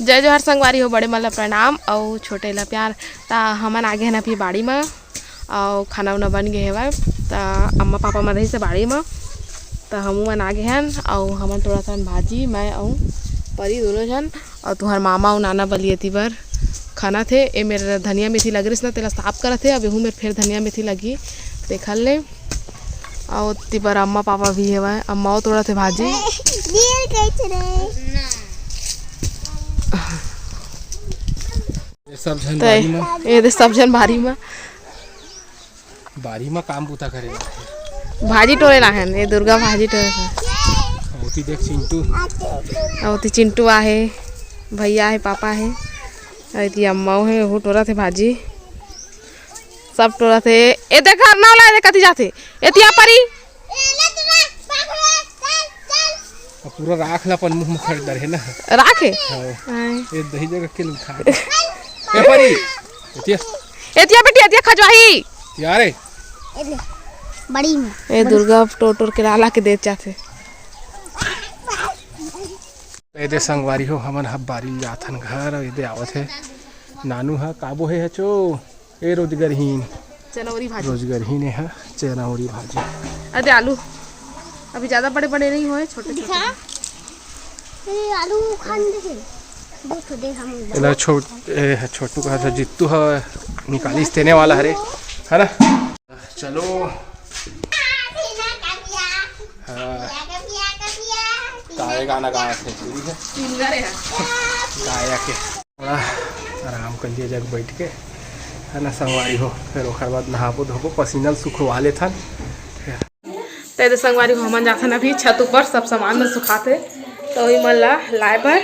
जय जोहर संगवारी हो, बड़े मतलब प्रणाम और छोटे ला प्यार। ता हमन आगे हैं अभी बाड़ी में और खाना उना बन गए हवा। ता अम्मा पापा मन रही से बाड़ी में, तो हमू मन आगे हैं और हमन थोड़ा सा भाजी मैं और परी दोनों जन और तुहार मामा और नाना बलिए तीबर खाना थे। ए मेरे धनिया मेथी लग रही ना तेला साफ करा थे। अब यहूँ मेरे फिर धनिया मेथी लगी देखल ले और तीबर अम्मा पापा भी है। अम्मा थोड़ा थे भाजी सब जन बारी में ये सब जन बारी में काम पूता करेला भाजी टोरेला है। ये दुर्गा भाजी टोरे होती देख चिंटू और चिंटू आहे, भैया है, पापा है, अरे अम्मा है वो टोरा थे भाजी सब टोरा थे। ए देखा ना ला कथी जाते एतिया परी पूरा राख ला अपन मुंह में खड़ दर है ना राखे ये दही जगह के उठा ए परी एतिया बेटी एतिया खजवाही यार ए बड़ी में ए दुर्गा टोटोर के लाला के दे जाते। ए दे संगवारी हो हमन हब बारी जाथन घर और दे आवत है नानू हा काबो है चो ए रोजगरहीन चनौरी भाजी रोजगरहीन है चनौरी भाजी। अरे आलू अभी ज्यादा बड़े बड़े नहीं हुए, छोटे छोटे आलू खान दे देखो देख हम इला छोटू का जित्तू है निकाली देने वाला है ना। चलो गाय गाना गाया थे गाया के थोड़ा आराम कर लिए जग बैठ के है ना संगवारी हो। फिर ओकर बाद नहाबो धोबो पसीना सुखवा ले थन। तो संगवारी हो हमन जाथन अभी छत ऊपर सब सामान में सुखाते तो वही मन ला लाए बर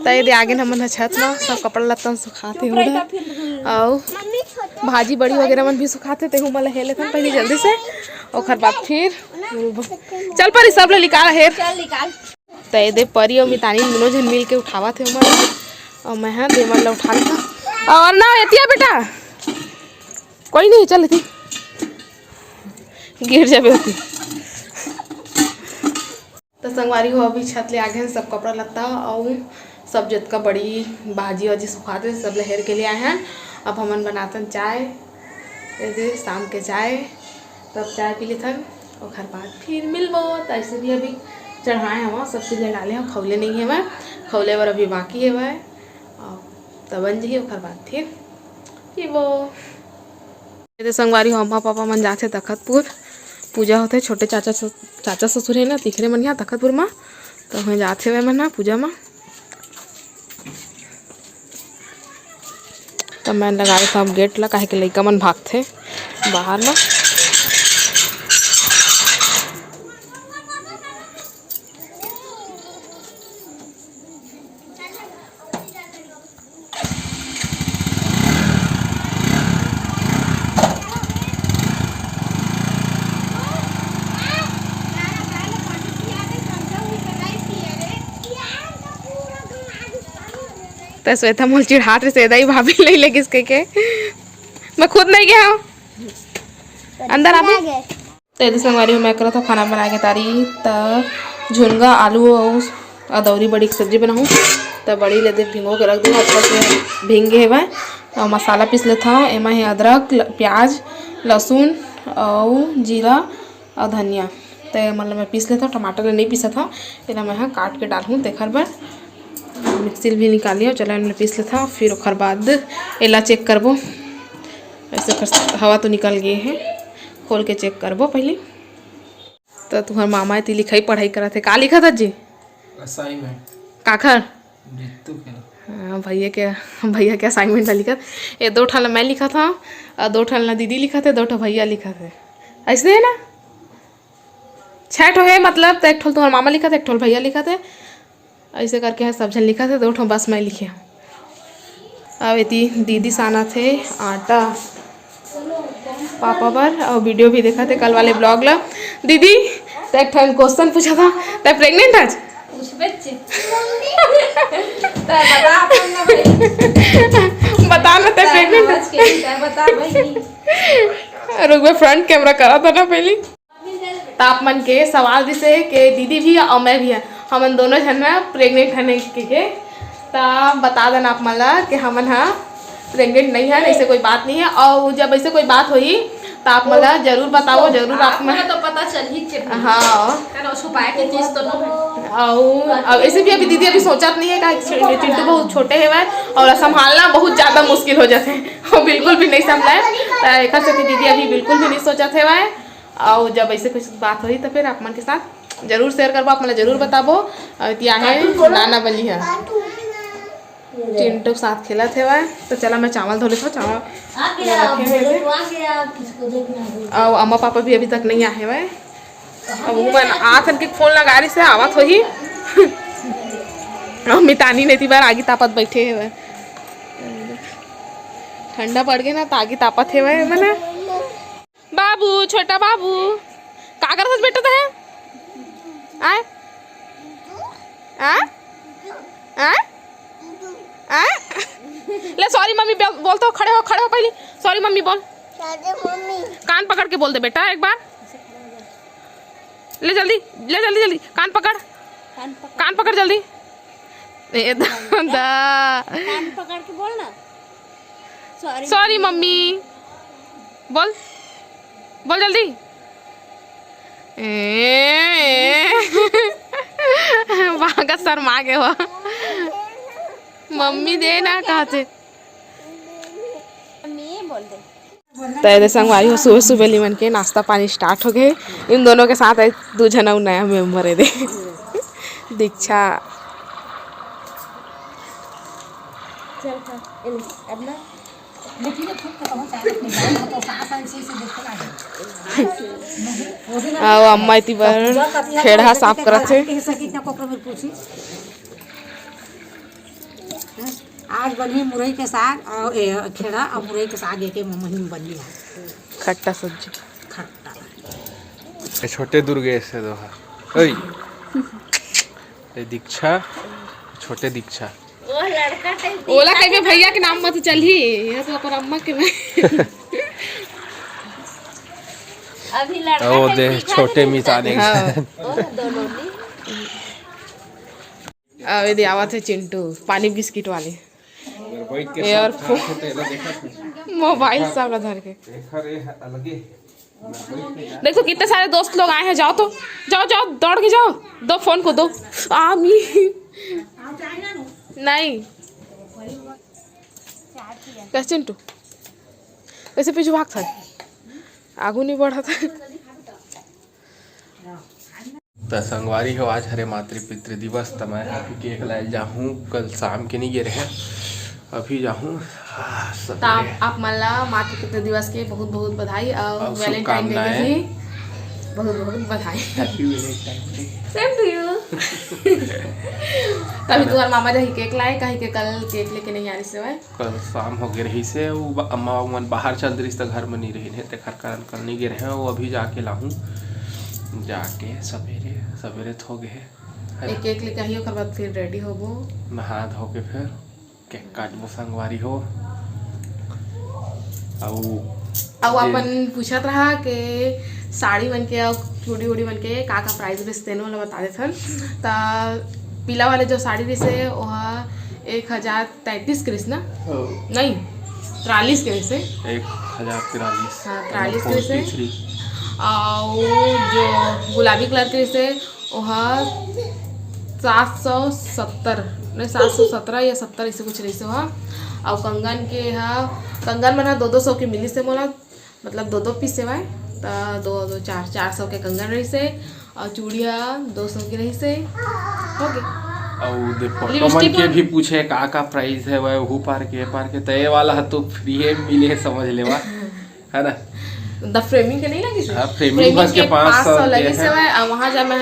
तो आगे हमन छत में सब कपड़ा लत्ता सुखाते और भाजी बड़ी वगैरह मन भी सुखाते ते मन हे लेथन पहले जल्दी से और बाद फिर चल परी सब ले निकाल हेर तो दे परी और मितानी दोनों जन मिल के उठावा थे मन और मैं हाँ दे मन ला उठा लेता और ना एतिया बेटा कोई नहीं चल थी गिर जाबे होती। तो संगवारी हो अभी छत ले आगे सब कपड़ा लत्ता और सब जितना बड़ी भाजी वाजी सुखाते सब लहर के लिए आए हैं। अब हमन बनातन चाय ये शाम के चाय तब चाय पी लेथन और घर बाद फिर मिलबो। तो ऐसे भी अभी चढ़ाए हम सब चीज़ डाले हैं, खौले नहीं है मैं खौले बर अभी बाकी है वह तब बन जाइए घर बाद फिर पीबो। संगवारी हो अम्मा पापा मन जाते तखतपुर पूजा होते छोटे चाचा ससुर है ना तिखरे मन यहाँ तखतपुर में तो वहाँ जाते हुए मन पूजा में। तब मैं लगाए था गेट ला काहे के लइका मन भागते बाहर में। तो श्वेता मोल चिढ़ाट से ही भाभी ले ले किसके के मैं खुद नहीं गया हूँ अंदर आ तो संगवारी मैं करा था खाना बना के तारी तो झुनगा आलू और अदौरी बड़ी की सब्जी बनाऊँ तो बड़ी ले दे भिंगो के रख दूँ अच्छा से भींगे है वह और मसाला पीस लेता हूँ। एमा है अदरक प्याज लहसुन और जीरा और धनिया तो मतलब मैं पीस लेता हूँ। टमाटर नहीं पीसा था इला मैं काट के डालूँ देखर बर मिक्सी भी निकालिए चला मैंने पीस लेता हूँ। फिर ओकर बाद एला चेक करबो ऐसे कर हवा तो निकल गए हैं खोल के चेक करबो पहले। तो तुम्हार मामा ती लिखाई पढ़ाई करा थे का लिखा था जी असाइनमेंट काखर के भैया के असाइनमेंट लिखा ये 2 ठन मैं लिखा था और 2 ठन दीदी लिखा थे 2 ठन भैया लिखा थे ऐसे है ना 6 ठो है मतलब तो 1 ठो तुम्हारा मामा लिखा था 1 ठो भैया लिखा थे ऐसे करके है सब जन लिखा थे 2 ठो बस मैं लिखे हूँ। अब इतनी दीदी साना थे आटा पापा पर और वीडियो भी देखा थे कल वाले ब्लॉग ला। दीदी तो एक क्वेश्चन पूछा था तो प्रेग्नेंट आज बता ना तो प्रेग्नेंट रुक फ्रंट कैमरा करा था ना पहले तापमान के सवाल जिसे कि दीदी भी है और मैं भी है हमन दोनों जन में प्रेग्नेंट हने के ता बता देना आप मला कि हमन हाँ प्रेग्नेंट नहीं है, ऐसे कोई बात नहीं है। और जब ऐसे कोई बात हुई तो आप मला जरूर बताओ, जरूर आप मैं तो पता चल ही के हाँ छुपाए के चीज तो नहीं। और ऐसे भी अभी दीदी अभी सोचत नहीं है कि चिंटू बहुत छोटे है और संभालना बहुत ज़्यादा मुश्किल हो जाते हैं, वो बिल्कुल भी नहीं संभला है। एक से दीदी अभी बिल्कुल भी नहीं सोचत है। और जब ऐसे कुछ बात हुई तो फिर आप मन के साथ जरूर शेयर करबो, आप मला जरूर बताबो। या है नाना बली है चिंटू साथ खेलत है। तो चला मैं चावल धो लेता हूँ, चावल और अम्मा पापा भी अभी तक नहीं आए हुए। अब वो मैं आथन के फोन लगा रही से आवत हो ही मितानी नहीं थी बार आगे तापत बैठे हुए, ठंडा पड़ गया ना तो आगे तापत है वह मैंने। बाबू छोटा बाबू का करत बेटा है आए आए आए आए ले सॉरी मम्मी बोलते हो, खड़े हो पहले सॉरी मम्मी बोल, कान पकड़ के बोल दे बेटा एक बार, ले जल्दी जल्दी कान पकड़ जल्दी कान पकड़ के बोलना सॉरी मम्मी बोल जल्दी। वहाँ का शर्मा गए हो मम्मी दे ना कहा थे बोल दे। तो संगवारी हो सुबह सुबह लिमन के नाश्ता पानी स्टार्ट हो गए। इन दोनों के साथ दो जना नया मेंबर है दे दीक्षा। अम्मा इतनी बार खेड़ा साफ करत है। आज बनी मुरई के साग और खेड़ा और मुरई के साग एक महीने बनी है खट्टा सब्जी ये छोटे दुर्गेश से दो ये दीक्षा छोटे दीक्षा वो लड़का ओला कहीं में भैया के नाम मत चली यह तो पर अम्मा के में अभी लड़का ओ दे छोटे मिताने दोनों अब ये आवत है चिंटू पानी बिस्किट वाले और मोबाइल सब धर के देखो कितने सारे दोस्त लोग आए हैं। जाओ तो जाओ दौड़ के जाओ, दो फोन को दो आमी नहीं कैसे चिंटू कैसे पीछे भाग था आगू नहीं बढ़ा था। तो संगवारी हो आज हरे मातृ दिवस तो मैं हैप्पी केक लाए जाऊँ, कल शाम के नहीं गिरे हैं अभी जाऊँ। तो आप मला मातृ दिवस के बहुत बहुत बधाई और वैलेंटाइन डे के भी बहुत बहुत बधाई। Happy Valentine day same to you. तभी तुम्हारे मामा जी केक लाए कहीं के कल केक लेके नहीं आ रही से कल शाम हो गए रही से वो अम्मा उमन बाहर चल रही तो घर में नहीं रही थे तेखर कारण कल नहीं गिरे हैं। वो अभी जाके लाऊं जाके सवेरे सवेरे थो गए एक केक लेके आई ओकर बाद फिर रेडी होबो नहा धो के फिर केक काटबो संगवारी हो। और अपन पूछत रहा कि साड़ी बन के और चूड़ी उड़ी बन के का प्राइस बेचते वाला बता देथन। तो पीला वाले जो साड़ी रही से वह 1033 के ना नहीं 43 के से 1043 हाँ 43 के से। और जो गुलाबी कलर के से वह 770 नहीं 717 या 70 ऐसे कुछ रही से वह। और कंगन के हाँ कंगन में 200 के मिली से मोला मतलब 2 पीस से भाई तो 400 के कंगन रही से और चूड़िया 200 की रही से हो गए। और फोटो के भी पूछे का प्राइस है वह हु पार के तो ये वाला है तो फ्री मिले समझ लेवा है ना। द फ्रेमिंग के नहीं लगी से फ्रेमिंग बस के 500 लगी से और वहाँ जब मैं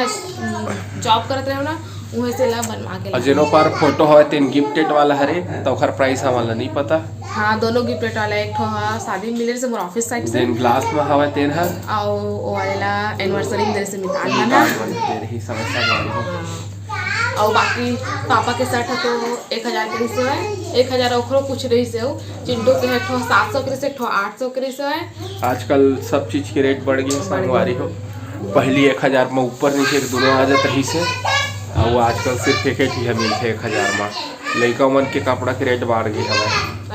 जॉब करते रहो ना वहीं से ला बनवा के और जिनो पर फोटो हो तेन गिफ्टेड वाला हरे तो ओकर प्राइस हमारा नहीं पता। हाँ दोनों गिफ्टेड वाला एक ठो हाँ शादी मिले से मोर ऑफिस साइड से देन ग्लास में हवा तेन हर और वो वाला एनिवर्सरी में से मितान बना दे रही समस्या गाड़ी हो। और बाकी पापा के शर्ट है तो 1000 के से है 1000 ओकरो कुछ रही से हो। चिंटू के है ठो 700 के से ठो 800 के से है। आजकल सब चीज के रेट बढ़ गए संगवारी हो। पहली 1000 में ऊपर नीचे दोनों आ जाते रही से और आजकल सिर्फ एक ही मिलते 1000 में। लड़का मन के कपड़ा के रेट बढ़ गई हवे।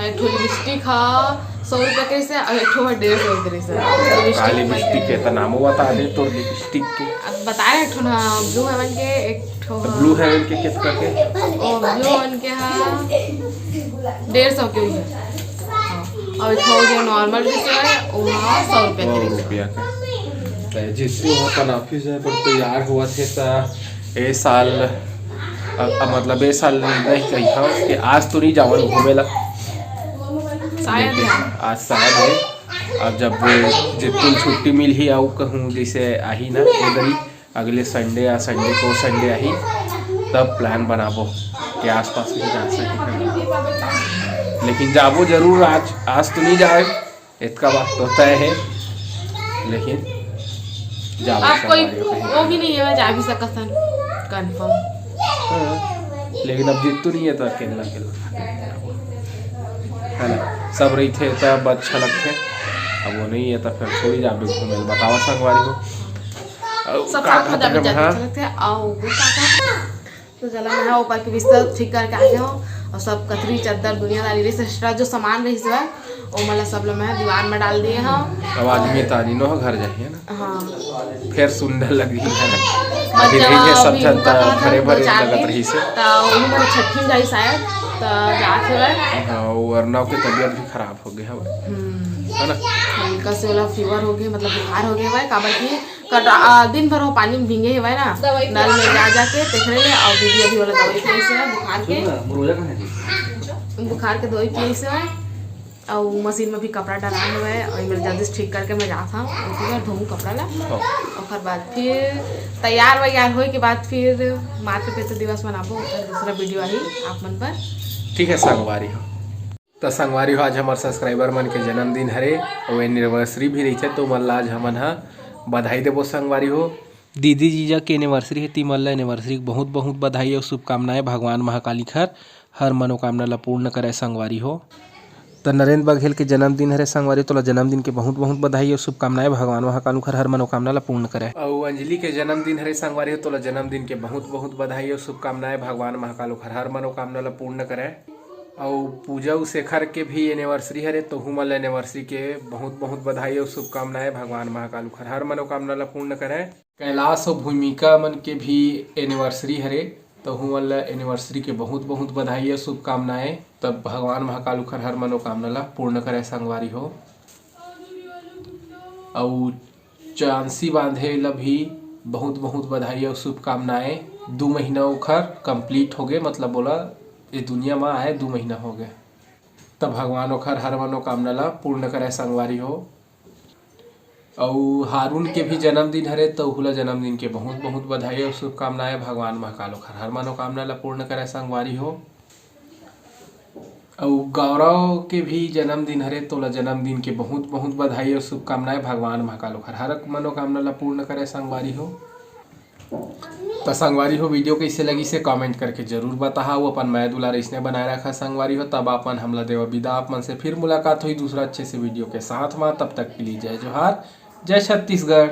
एक ठो लिपस्टिक हा 100 रुपया के से और एक ठो 150 रुपया से। काली लिपस्टिक के तो नामो बता दे तो लिपस्टिक के अब बताए एक ठो ना ब्लू हेवन के एक ठो ब्लू हेवन के कितना के ओ ब्लू हेवन के हा 150 के है। और एक ठो जो नॉर्मल डिश है वो हा 100 रुपया के। 100 रुपया के जितने हो अपन ऑफिस में पर तैयार हुआ थे ए साल मतलब ए साल नहीं कही था कि आज तो नहीं जावन घूमे ला शायद आज शायद है। अब जब जितनी छुट्टी मिल ही आऊ कहूँ जैसे आही ना उधर ही अगले संडे या संडे को संडे आही तब प्लान बनाबो कि आसपास भी जा सके। लेकिन जाबो जरूर आज तो नहीं जाए इसका बात तो तय है लेकिन आप कोई वो भी नहीं है जा भी सकता कंफर्म। लेकिन अब जितू नहीं है तो अकेला है ना सब रही थे तब अच्छा लगते। अब वो नहीं है तो फिर थोड़ी जाबे घूमे बतावा संगवारी हो सब साथ में जाबे जाते थे आओ तो चला मैं ऊपर के बिस्तर ठीक करके आ गया और सब कतरी चादर दुनियादारी रे एक्स्ट्रा जो सामान रही है वो मतलब सब लोग मैं दीवार में डाल दिए हाँ। अब आदमी तानी नो घर जाइए ना हाँ फिर सुंदर लगी है ना धीरे सब जनता भरे भरे लगत रही से तो वही मेरे छठी गई शायद तो जाके हाँ वरना के तबीयत भी खराब हो गया है ना हल्का से वाला फीवर हो गया मतलब बुखार हो गया है काबर की दिन भर वो पानी में भींगे हुए ना नल में जा के देखने ले और दीदी अभी वाला दवाई पिए से बुखार के दवाई पिए से और मशीन में भी कपड़ा डाला हुआ है और मेरे जल्दी से ठीक करके मैं जाता हूँ धोऊँ कपड़ा ला और बाद फिर तैयार वैयार हो के बाद फिर मातृपितृ दिवस मनाबो दूसरा वीडियो आई आप मन पर। ठीक है संगवारी हो तो संगवारी हो आज हमारे सब्सक्राइबर मन के जन्मदिन हरे और एनिवर्सरी भी रही है तो मन ला आज हमन हा बधाई देबो संगवारी हो। दीदी जीजा के एनिवर्सरी है ती मन ला एनिवर्सरी बहुत बहुत बधाई और शुभकामनाएं। भगवान महाकाली हर मनोकामना ला पूर्ण करे संगवारी हो। तो नरेंद्र बघेल के जन्मदिन हरे संगवारी तो जन्मदिन के बहुत बहुत बधाई और शुभकामनाएं। भगवान महाकालू हर मनोकामना ला पूर्ण करे। और अंजलि के जन्मदिन हरे संगवारी हो तो जन्मदिन के बहुत बहुत बधाई और शुभकामनाएं। भगवान महाकालू हर मनोकामना ला पूर्ण करे। और पूजा शेखर के भी एनिवर्सरी हरे तो हुमल एनिवर्सरी के बहुत बहुत बधाई और शुभकामनाएं। भगवान महाकालू हर मनोकामना ला पूर्ण करे। कैलाश और भूमिका मन के भी एनिवर्सरी हरे तो हुमल एनिवर्सरी के बहुत बहुत बधाई और शुभकामनाएं। तब भगवान महाकालू हर मनोकामना ला पूर्ण करे संगवारी हो। और चांसी बांधे ला भी बहुत बहुत बधाई और शुभकामनाएं। 2 महीना उखर कंप्लीट हो गए मतलब बोला ये दुनिया में आए 2 महीना हो गए तब भगवान ओखर हर मनोकामना ला पूर्ण करे संगवारी हो। और हारून के भी जन्मदिन हरे तो हुला जन्मदिन के बहुत बहुत बधाई और शुभकामनाएं। भगवान महाकाल हर मनोकामना ला पूर्ण करे संगवारी हो। और गौरव के भी जन्मदिन हरे तो जन्मदिन के बहुत बहुत बधाई और शुभकामनाएं। भगवान महाकाल हर मनोकामना ला पूर्ण करे संगवारी हो। तो संगवारी हो वीडियो कैसे लगी से कमेंट करके जरूर बताओ। अपन मैं दुलार इसने बनाए रखा संगवारी हो। तब अपन हमला देवा विदा आप मन से फिर मुलाकात हुई दूसरा अच्छे से वीडियो के साथ में। तब तक के लिए जय जोहार जय छत्तीसगढ़।